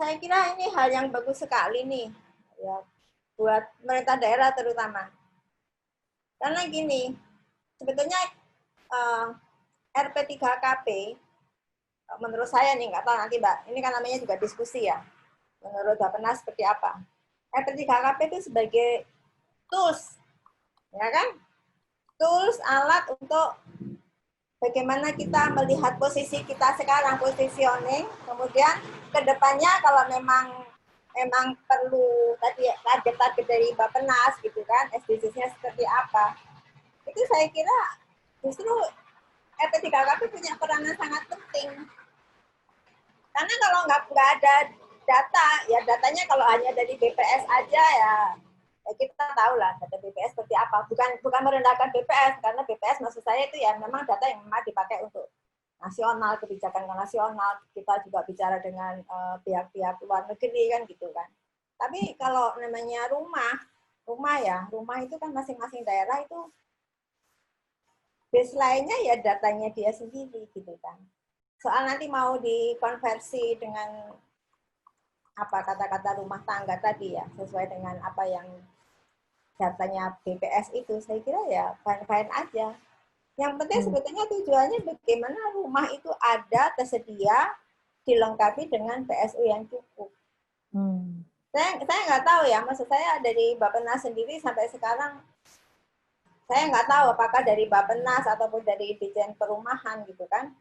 saya kira ini hal yang bagus sekali nih, ya, buat pemerintah daerah terutama. Karena gini, sebetulnya RP3KP, menurut saya nih, nggak tahu nanti Mbak, ini kan namanya juga diskusi ya, menurut Bappenas seperti apa. RP3KP itu sebagai tools, ya kan? Tools, alat untuk bagaimana kita melihat posisi kita sekarang, positioning, kemudian ke depannya kalau memang perlu tadi target-target dari Bappenas gitu kan, SDGs-nya seperti apa. Itu saya kira justru RP3KP punya peranan sangat penting. Karena kalau nggak ada data, ya datanya kalau hanya dari BPS aja ya kita tahu lah data BPS seperti apa. Bukan merendahkan BPS, karena BPS maksud saya itu ya memang data yang memang dipakai untuk nasional, kebijakan nasional. Kita juga bicara dengan pihak-pihak luar negeri kan gitu kan. Tapi kalau namanya rumah itu kan masing-masing daerah itu baseline-nya ya datanya dia sendiri gitu kan. Soal nanti mau dikonversi dengan apa kata-kata rumah tangga tadi ya, sesuai dengan apa yang datanya BPS itu, saya kira ya fine-fine aja. Yang penting sebetulnya tujuannya bagaimana rumah itu ada, tersedia, dilengkapi dengan PSU yang cukup. Saya nggak tahu ya, maksud saya dari Bappenas sendiri sampai sekarang, saya nggak tahu apakah dari Bappenas ataupun dari Ditjen Perumahan gitu kan,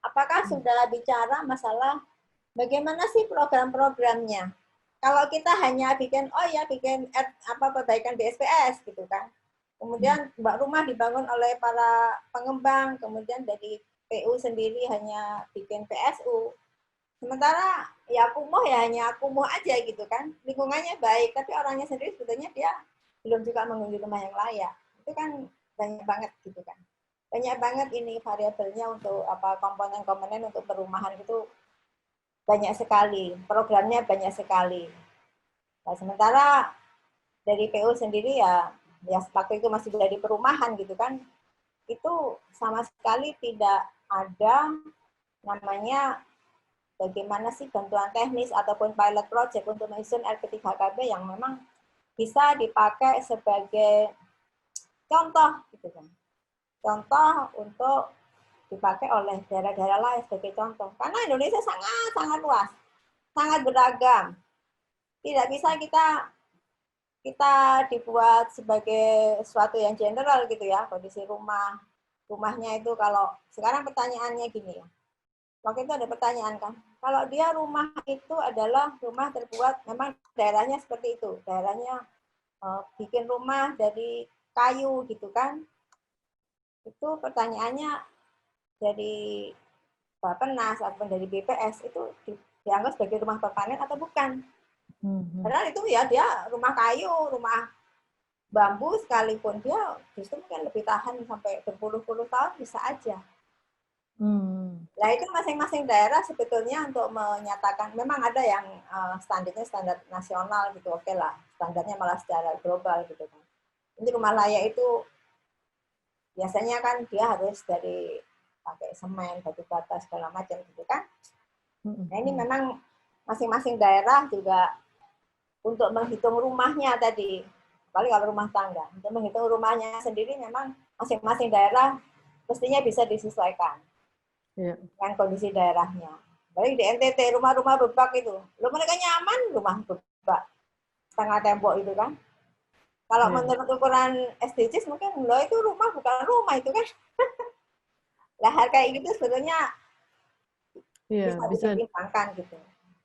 apakah sudah bicara masalah bagaimana sih program-programnya? Kalau kita hanya bikin perbaikan BSPS gitu kan, kemudian rumah dibangun oleh para pengembang, kemudian dari PU sendiri hanya bikin PSU. Sementara ya kumuh ya hanya kumuh aja gitu kan, lingkungannya baik, tapi orangnya sendiri sebetulnya dia belum juga mengunjungi rumah yang layak. Itu kan banyak banget gitu kan. Banyak banget ini variabelnya untuk komponen-komponen untuk perumahan itu banyak sekali, programnya banyak sekali. Nah, sementara dari PU sendiri ya waktu itu masih dari perumahan gitu kan, itu sama sekali tidak ada namanya bagaimana sih bantuan teknis ataupun pilot project untuk menyusun RP3KB yang memang bisa dipakai sebagai contoh gitu kan. Contoh untuk dipakai oleh daerah-daerah lain sebagai contoh. Karena Indonesia sangat luas, sangat beragam. Tidak bisa kita dibuat sebagai sesuatu yang general gitu ya, kondisi rumahnya itu. Kalau sekarang pertanyaannya gini ya, waktu itu ada pertanyaan kan, kalau dia rumah itu adalah rumah terbuat, memang daerahnya seperti itu, daerahnya bikin rumah dari kayu gitu kan, itu pertanyaannya dari Bappenas ataupun dari BPS itu dianggap sebagai rumah permanen atau bukan. Padahal itu ya dia rumah kayu, rumah bambu sekalipun dia justru mungkin lebih tahan sampai berpuluh-puluh tahun bisa aja. Nah itu masing-masing daerah sebetulnya untuk menyatakan, memang ada yang standarnya standar nasional gitu, oke lah, standarnya malah secara global gitu kan. Ini rumah layak itu biasanya kan dia harus dari pakai semen, batu bata segala macam gitu kan. Nah ini memang masing-masing daerah juga untuk menghitung rumahnya tadi, apalagi kalau rumah tangga, untuk menghitung rumahnya sendiri memang masing-masing daerah mestinya bisa disesuaikan dengan kondisi daerahnya. Baik di NTT rumah-rumah bebak itu, lo mereka nyaman rumah bebak setengah tembok itu kan. Kalau menurut ukuran SDGs mungkin lo itu rumah bukan rumah itu kan. Lah hal kayak gitu sebetulnya bisa dipertimbangkan gitu.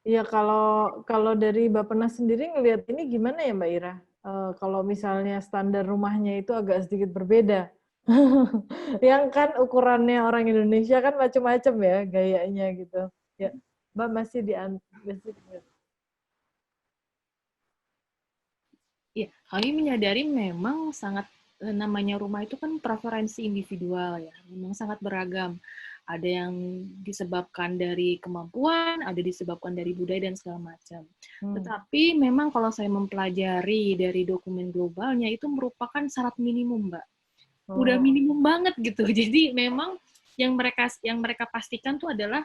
Iya, kalau dari Bappenas sendiri ngelihat ini gimana ya Mbak Ira? Kalau misalnya standar rumahnya itu agak sedikit berbeda. Yang kan ukurannya orang Indonesia kan macam-macam ya gayanya gitu. Ya, Mbak masih Iya, kami menyadari memang sangat namanya rumah itu kan preferensi individual ya, memang sangat beragam. Ada yang disebabkan dari kemampuan, ada disebabkan dari budaya dan segala macam. Tetapi memang kalau saya mempelajari dari dokumen globalnya itu merupakan syarat minimum, Mbak. Udah minimum banget gitu. Jadi memang yang mereka pastikan tuh adalah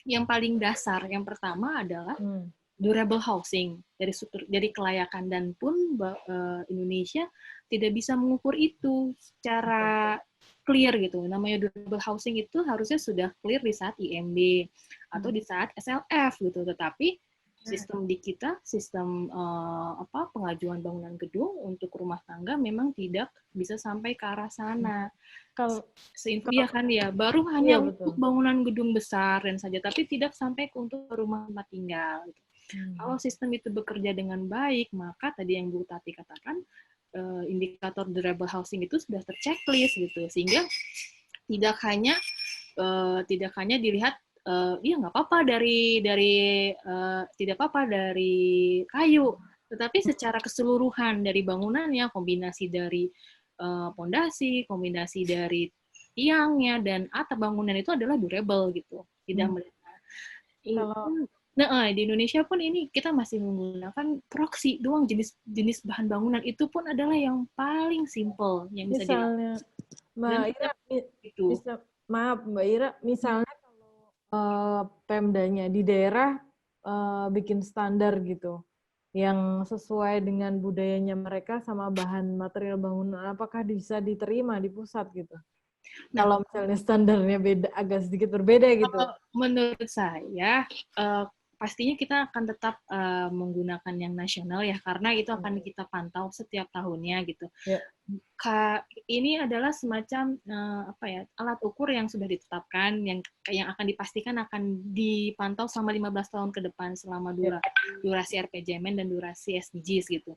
yang paling dasar. Yang pertama adalah durable housing dari kelayakan, dan pun Indonesia tidak bisa mengukur itu secara clear gitu. Namanya durable housing itu harusnya sudah clear di saat IMB atau di saat SLF gitu. Tetapi sistem di kita, sistem pengajuan bangunan gedung untuk rumah tangga memang tidak bisa sampai ke arah sana. Iya kan ya, baru hanya untuk bangunan gedung besar dan saja, tapi tidak sampai untuk rumah tempat tinggal. Gitu. Kalau sistem itu bekerja dengan baik, maka tadi yang Bu Tati katakan, indikator durable housing itu sudah terchecklist gitu, sehingga tidak hanya dilihat iya nggak apa-apa dari tidak apa-apa dari kayu, tetapi secara keseluruhan dari bangunannya, kombinasi dari pondasi, kombinasi dari tiangnya dan atap bangunan itu adalah durable gitu, tidak melihat. Nah, di Indonesia pun ini kita masih menggunakan proksi doang, jenis bahan bangunan itu pun adalah yang paling simple yang bisa dilakukan. Mbak Ira, maaf Mbak Ira, misalnya kalau Pemdanya di daerah bikin standar gitu, yang sesuai dengan budayanya mereka sama bahan material bangunan, apakah bisa diterima di pusat gitu? Nah, kalau misalnya standarnya beda, agak sedikit berbeda gitu. Menurut saya, pastinya kita akan tetap menggunakan yang nasional ya, karena itu akan kita pantau setiap tahunnya gitu. Ini adalah semacam alat ukur yang sudah ditetapkan, yang akan dipastikan akan dipantau selama 15 tahun ke depan selama durasi RPJMN dan durasi SDGs gitu.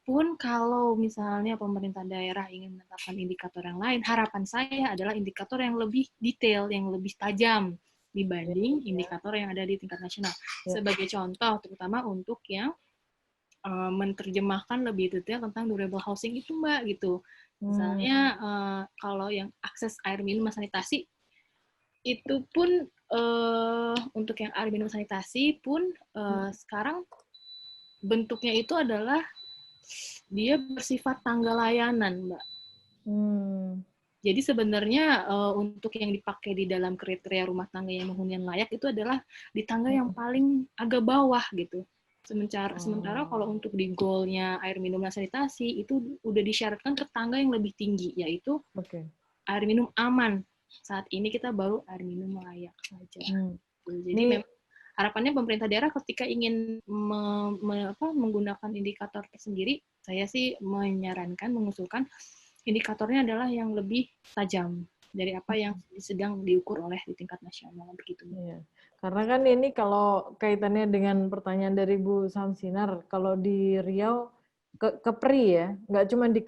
Pun kalau misalnya pemerintah daerah ingin menetapkan indikator yang lain, harapan saya adalah indikator yang lebih detail, yang lebih tajam dibanding indikator yang ada di tingkat nasional. Sebagai contoh, terutama untuk yang menerjemahkan lebih detail tentang durable housing itu, Mbak, gitu. Misalnya kalau yang akses air minum sanitasi, itu pun untuk yang air minum sanitasi pun sekarang bentuknya itu adalah dia bersifat tangga layanan, Mbak. Jadi sebenarnya untuk yang dipakai di dalam kriteria rumah tangga yang menghunian layak itu adalah di tangga yang paling agak bawah gitu. Sementara kalau untuk di goalnya air minum dan sanitasi itu udah disyaratkan ke tangga yang lebih tinggi, yaitu air minum aman. Saat ini kita baru air minum layak saja. Jadi memang harapannya pemerintah daerah ketika ingin menggunakan indikator tersendiri, saya sih mengusulkan indikatornya adalah yang lebih tajam dari apa yang sedang diukur oleh di tingkat nasional begitu. Iya. Karena kan ini kalau kaitannya dengan pertanyaan dari Bu Samsinar, kalau di Riau Kepri ya, nggak cuma di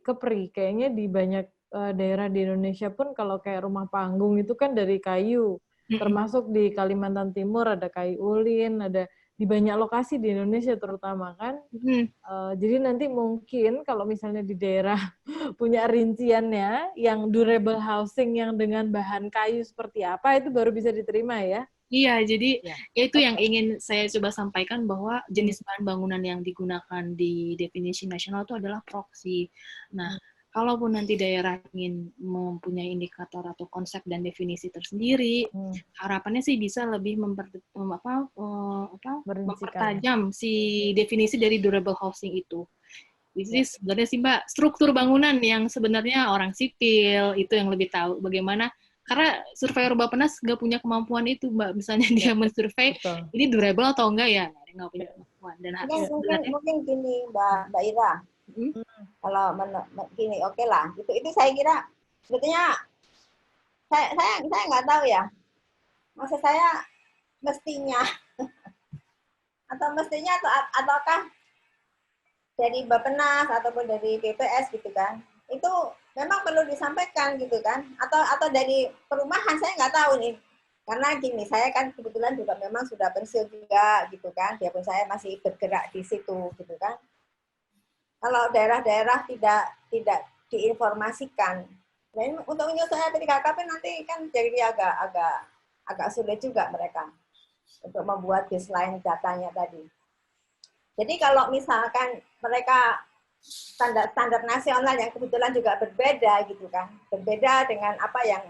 Kepri, kayaknya di banyak daerah di Indonesia pun kalau kayak rumah panggung itu kan dari kayu, termasuk di Kalimantan Timur ada kayu ulin, ada di banyak lokasi di Indonesia terutama kan. Jadi nanti mungkin kalau misalnya di daerah punya rinciannya yang durable housing yang dengan bahan kayu seperti apa itu baru bisa diterima ya. Iya, jadi itu yang ingin saya coba sampaikan, bahwa jenis bahan bangunan yang digunakan di definisi nasional itu adalah proksi. Nah, kalaupun nanti daerah ingin mempunyai indikator atau konsep dan definisi tersendiri, harapannya sih bisa lebih mempertajam si definisi dari durable housing itu. Jadi sebenarnya sih Mbak, struktur bangunan yang sebenarnya orang sipil itu yang lebih tahu bagaimana. Karena surveyor Bappenas nggak punya kemampuan itu, Mbak. Misalnya dia mensurvei, ini durable atau enggak ya? Nah, dia nggak punya kemampuan. Dan mungkin gini, Mbak Ira. Kalau gini, oke lah. Itu saya kira sebetulnya saya nggak tahu ya. Maksud saya mestinya ataukah dari Bappenas ataupun dari BPS gitu kan, itu memang perlu disampaikan gitu kan, atau dari perumahan, saya nggak tahu nih, karena gini, saya kan kebetulan juga memang sudah pensiun juga gitu kan, biarpun saya masih bergerak di situ gitu kan. Kalau daerah-daerah tidak diinformasikan, dan untuk menyusun PKKP nanti kan jadi agak sulit juga mereka untuk membuat baseline datanya tadi. Jadi kalau misalkan mereka standar nasional yang kebetulan juga berbeda gitu kan, berbeda dengan apa yang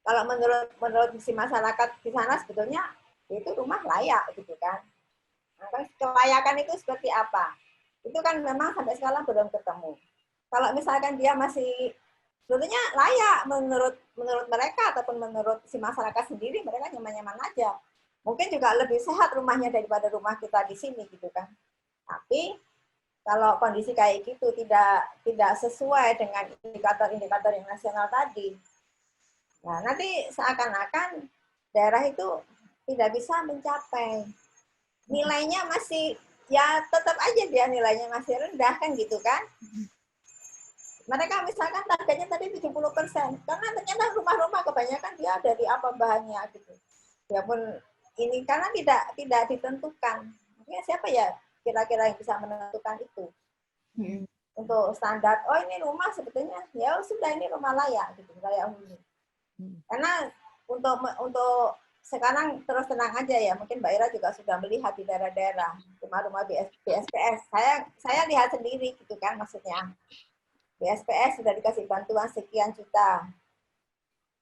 kalau menurut si masyarakat di sana sebetulnya itu rumah layak gitu kan. Nah, kelayakan itu seperti apa. Itu kan memang sampai sekarang belum ketemu. Kalau misalkan dia masih sebetulnya layak menurut mereka ataupun menurut si masyarakat sendiri, mereka nyaman-nyaman aja. Mungkin juga lebih sehat rumahnya daripada rumah kita di sini gitu kan. Tapi kalau kondisi kayak gitu tidak sesuai dengan indikator-indikator yang nasional tadi, nah nanti seakan-akan daerah itu tidak bisa mencapai nilainya, masih ya tetap aja dia nilainya masih rendah kan gitu kan. Mereka misalkan targetnya tadi 70%, karena ternyata rumah-rumah kebanyakan dia dari apa bahannya gitu. Ya pun ini karena tidak ditentukan. Maksudnya siapa ya kira-kira yang bisa menentukan itu? Untuk standar, oh ini rumah sebetulnya ya sudah ini rumah layak gitu, layak huni. Karena untuk sekarang terus tenang aja ya, mungkin Mbak Ira juga sudah melihat di daerah-daerah rumah-rumah BSPS. Saya lihat sendiri gitu kan, maksudnya BSPS sudah dikasih bantuan sekian juta,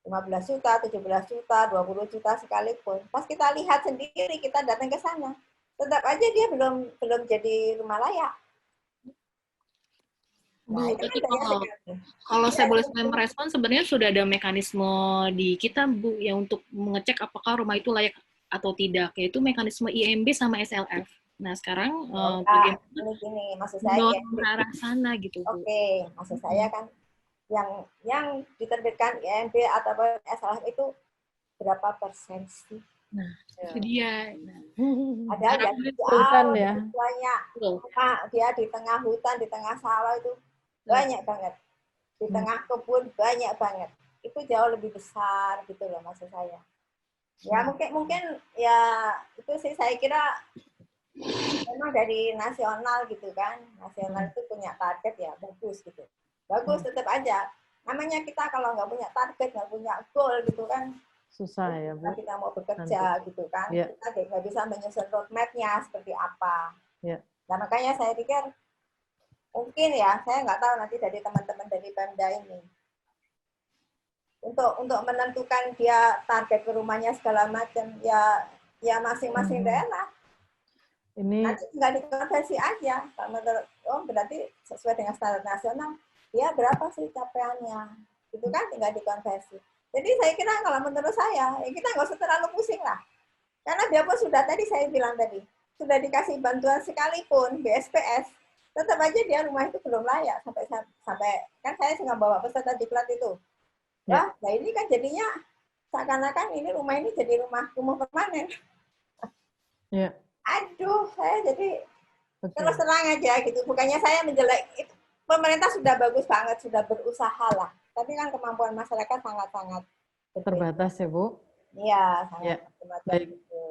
15 juta, 17 juta, 20 juta sekalipun. Pas kita lihat sendiri, kita datang ke sana, tetap aja dia belum jadi rumah layak. Nah, Bu, itu tapi kan kalau saya boleh merespon, sebenarnya sudah ada mekanisme di kita, Bu, yang untuk mengecek apakah rumah itu layak atau tidak, yaitu mekanisme IMB sama SLF. Nah, sekarang bagaimana gini, maksud saya ke arah sana gitu, Bu. Oke, maksud saya kan yang diterbitkan IMB atau SLF itu berapa persen sih? Nah, itu dia. Ada yang jauh ya. banyak, dia di tengah hutan, di tengah sawah itu banyak banget, di tengah kebun banyak banget. Itu jauh lebih besar gitu loh maksud saya. Ya mungkin ya itu sih saya kira memang dari nasional gitu kan, nasional itu punya target ya bagus gitu, bagus tetap aja. Namanya kita kalau nggak punya target, nggak punya goal gitu kan, susah ya Bu. Kita mau bekerja nanti. gitu kan, Ya. kita nggak bisa menyusun roadmap-nya seperti apa. Ya. Nah makanya saya pikir mungkin ya, saya nggak tahu nanti dari teman-teman dari Pemda ini untuk menentukan dia target ke rumahnya segala macam ya masing-masing daerah. Ini nanti tinggal dikonversi aja. Berarti sesuai dengan standar nasional, dia berapa sih capaiannya? Itu kan tinggal dikonversi. Jadi saya kira kalau menurut saya, ya kita nggak usah terlalu pusing lah. Karena biarpun sudah tadi saya bilang tadi, sudah dikasih bantuan sekalipun BSPS, tetap aja dia rumah itu belum layak sampai kan saya nggak bawa peserta diklat itu. Wah, nah ini kan jadinya seakan-akan ini rumah ini jadi rumah permanen. Ya. Aduh, saya jadi terus terang aja gitu. Bukannya saya menjelek, pemerintah sudah bagus banget, sudah berusaha lah. Tapi kan kemampuan masyarakat sangat-sangat terbatas ya Bu. Iya, sangat ya. terbatas. Baik. Gitu.